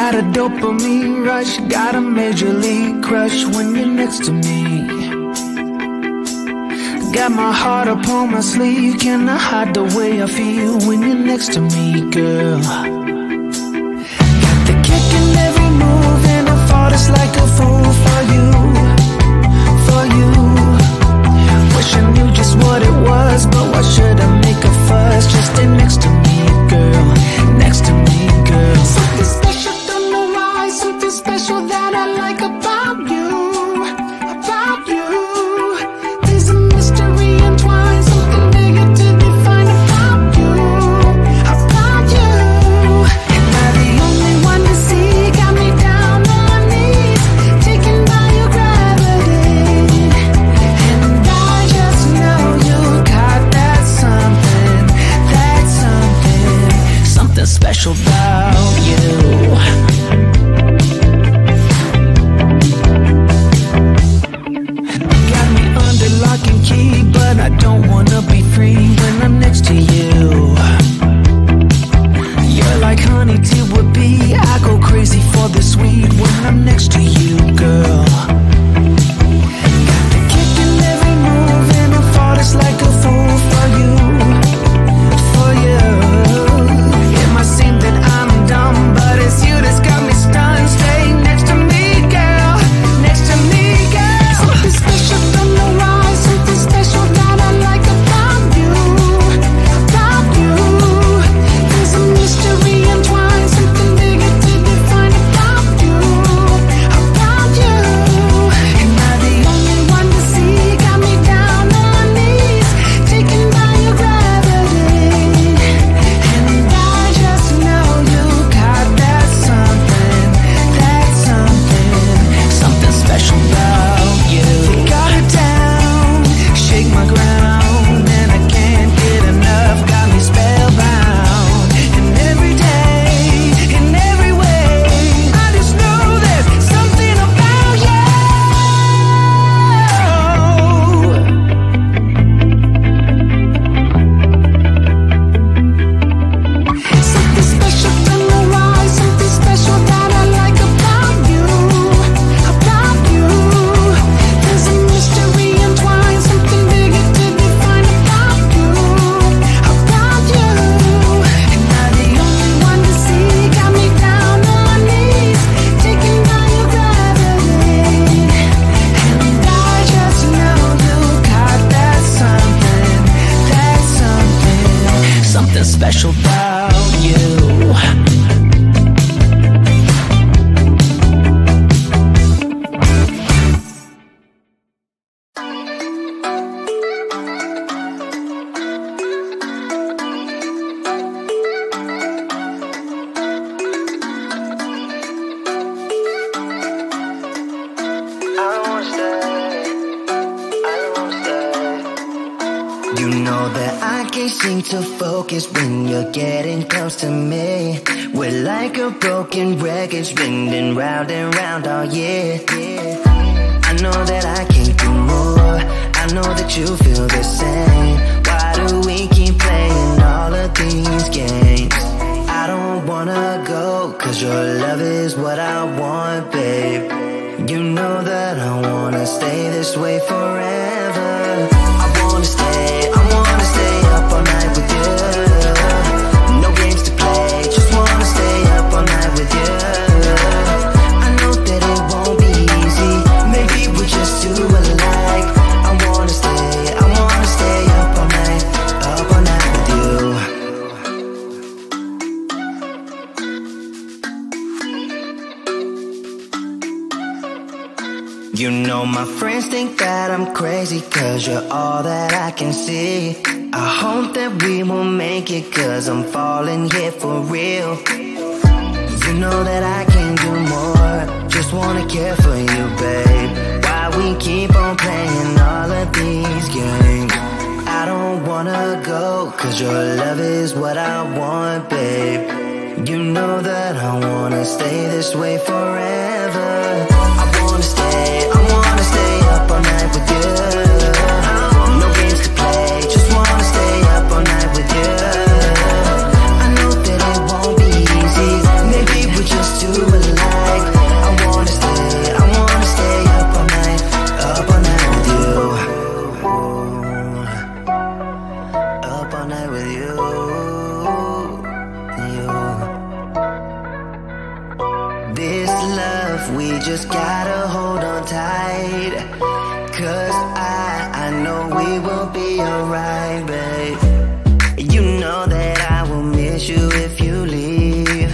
got a dopamine rush, got a major league crush when you're next to me. Got my heart upon my sleeve, can I hide the way I feel when you're next to me, girl? Got the kick in every move and I fought us like a fool for you, for you. Wish I knew just what it was, but why should I make a fuss? Just stay next to me, girl, next to me, girl. Something special, don't know why, something special that I like about you, about you. There's a mystery entwined, something bigger to define about you, about you. Am I the only one to see? Got me down on my knees, taken by your gravity. And I just know you got that something, something special about you. Got me under lock and key, but I don't wanna be free when I'm next to you. You're like honey to a bee, I go crazy for the sweet when I'm next to you, girl. Got the kick in every move and I fought us like a fool for you, for you. It might seem that I'm dumb, but it's you that's got me stunned. Stay next to me, girl, next to me, girl. Something special, don't know why, something special that I like about you, about you. There's a mystery entwined, something bigger to define about you, about you. Am I the only one to see? Got me down on my knees, taken by your gravity. And I just know you got that something, something special about you. You got it down, shake my ground, and I can't get enough, got me spellbound. And every day, in every way, I just know there's something about you. Something special, don't know why, something special that I like about you, about you. There's a mystery entwined, something bigger to define about you, about you. And I'm the only one to see, got me down on my knees, taken by your gravity. And I just know you got that something special about you. You know that I can't seem to focus when you're getting close to me. We're like a broken record spinning round and round all year. I know that I can't do more, I know that you feel the same. Why do we keep playing all of these games? I don't wanna go, cause your love is what I want, babe. You know that I wanna stay this way forever. I wanna stay up all night with you. No games to play, just wanna stay up all night with you. I know that it won't be easy, maybe we're just too alike. I wanna stay up all night with you. You know my friends think that I'm crazy, cause you're all that I can see. I hope that we will make it, cause I'm falling here for real. You know that I can't do more, just wanna care for you, babe. Why we keep on playing all of these games? I don't wanna go, cause your love is what I want, babe. You know that I wanna stay this way forever. I wanna stay up all night with you. No games to play, just wanna stay up all night with you. I know that it won't be easy, maybe we're just too alone. 'cause I know we will be alright, babe. You know that I will miss you if you leave,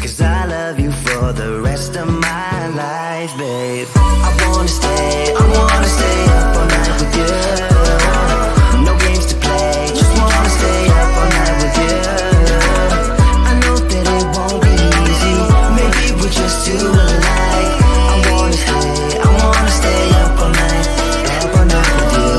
'cause I love you for the rest of my life, babe. I wanna stay up all night with you. No games to play, just wanna stay up all night with you. I know that it won't be easy, maybe we're just too alike. I wanna stay up all night with you.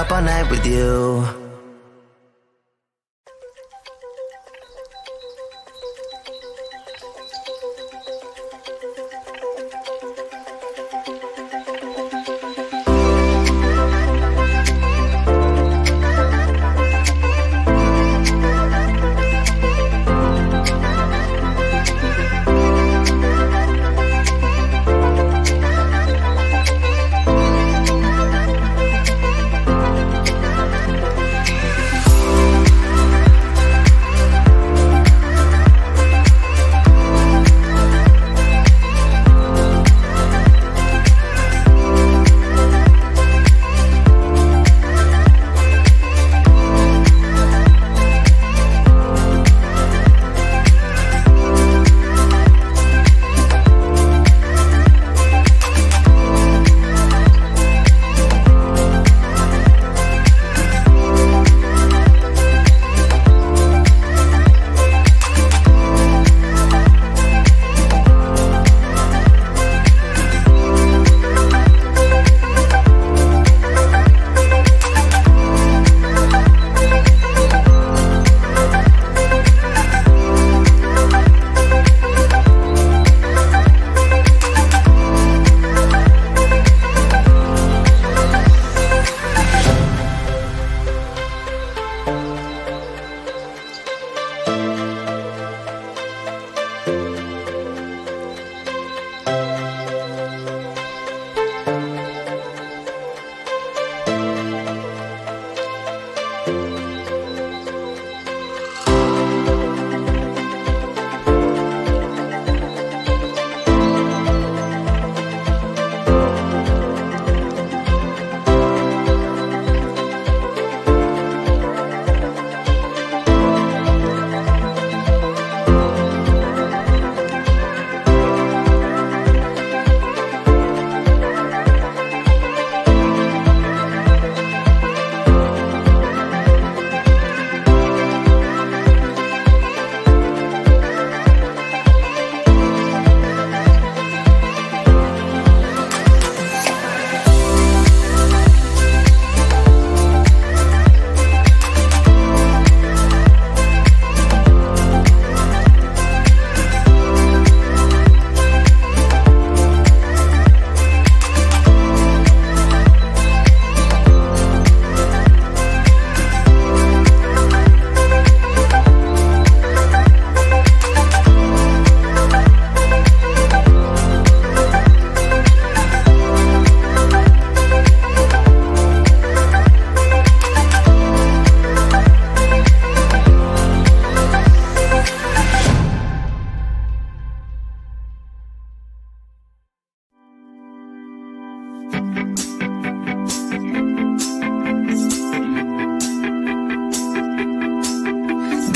Up all night with you.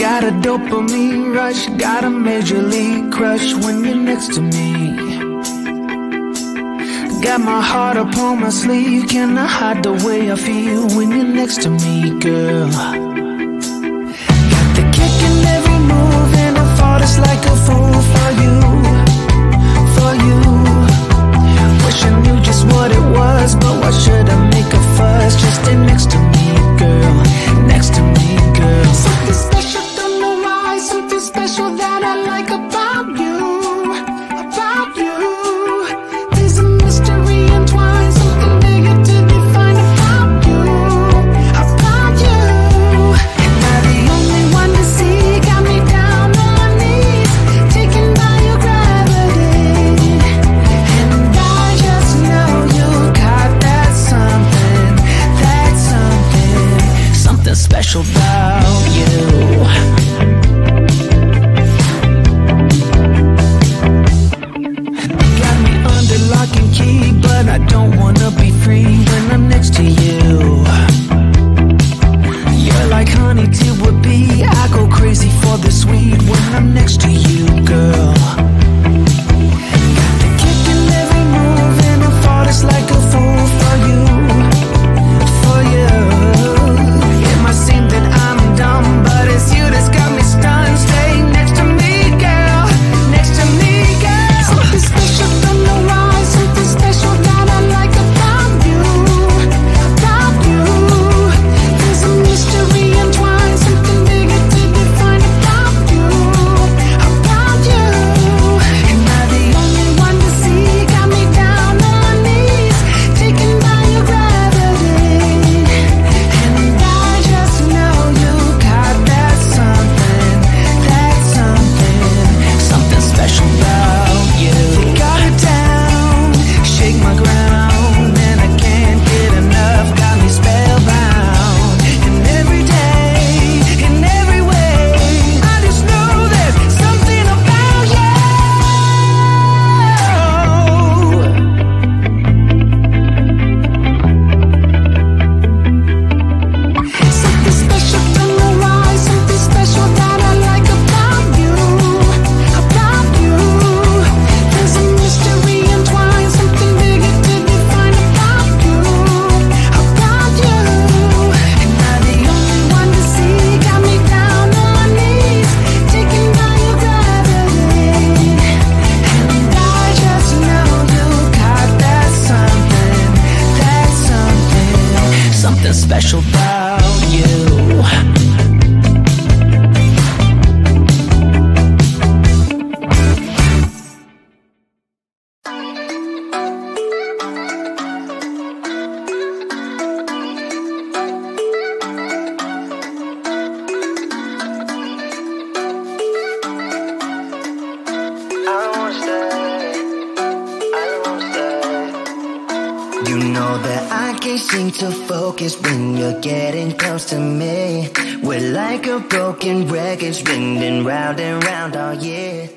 Got a dopamine rush, got a major league crush when you're next to me. Got my heart upon my sleeve, can I hide the way I feel when you're next to me, girl? Got the kick in every move and I fought it's like a fool for you, for you. Wish I knew just what it was, but why should I make a fuss? Just stay next to me, girl, next to me, girl. Something special, don't know why, something special that I like about you, about you. There's a mystery entwined, something bigger to define about you, about you. And I'm the only one to see, got me down on my knees, taken by your gravity. special about you. Got me under lock and key, but I don't wanna be free when I'm next to you. You're like honey to a bee, I go crazy for the sweet when I'm next to you, girl. Got the kick in every move and I fall just like a fool for you, for you. It might seem that I'm dumb, but it's you that's got me stunned. Stay next to me, girl, next to me, girl. Something special, don't know why, something special that I like about you, about you. There's a mystery entwined, something bigger to define about you, about you. Am I the only one to see? Got me down on my knees, taken by your gravity. And I just know you got that something, something special about you. You got it down, shake my ground, and I can't get enough, got me spellbound. And every day, in every way, I just know there's something about you. Something special, don't know why, something special that I like about you, about you. There's a mystery entwined, something bigger to define about you, about you. Am I the only one to see? Got me down on my knees, taken by your gravity. And I just know you got that something special about you. You know that I can't seem to focus when you're getting close to me. We're like a broken record spinning round and round all year.